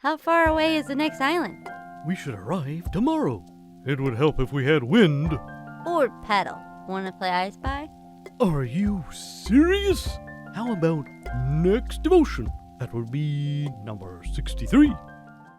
How far away is the next island? We should arrive tomorrow. It would help if we had wind. Or paddle. Wanna play I Spy? Are you serious? How about next devotion? That would be number 63.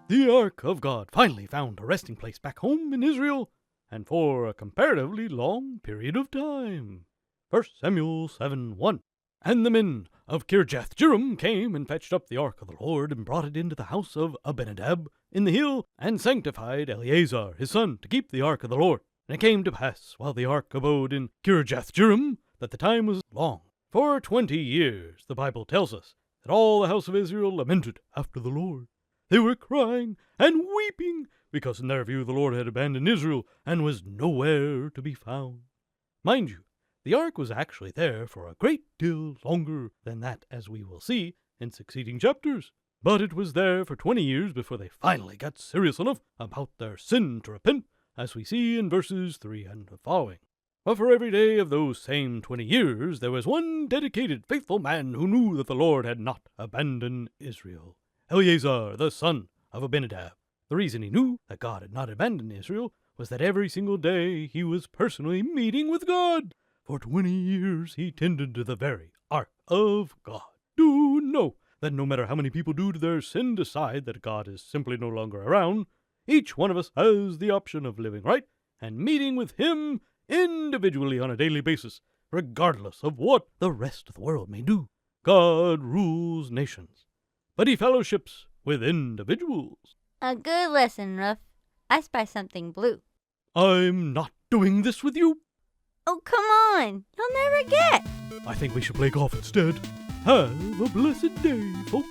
The Ark of God finally found a resting place back home in Israel, and for a comparatively long period of time. 1 Samuel 7:1. And the men of Kirjath-jearim came and fetched up the ark of the Lord, and brought it into the house of Abinadab in the hill, and sanctified Eleazar his son to keep the ark of the Lord. And it came to pass, while the ark abode in Kirjath-jearim, that the time was long. For 20 years, the Bible tells us, that all the house of Israel lamented after the Lord. They were crying and weeping, because in their view the Lord had abandoned Israel, and was nowhere to be found. Mind you, the ark was actually there for a great deal longer than that, as we will see in succeeding chapters. But it was there for 20 years before they finally got serious enough about their sin to repent, as we see in verses 3 and following. But for every day of those same 20 years, there was one dedicated, faithful man who knew that the Lord had not abandoned Israel. Eleazar, the son of Abinadab. The reason he knew that God had not abandoned Israel was that every single day he was personally meeting with God. For 20 years he tended to the very ark of God. Do know that no matter how many people due to their sin decide that God is simply no longer around, each one of us has the option of living right and meeting with Him individually on a daily basis, regardless of what the rest of the world may do. God rules nations, but He fellowships with individuals. A good lesson, Ruff. I spy something blue. I'm not doing this with you. Oh, come on. You'll never get. I think we should play golf instead. Have a blessed day, folks.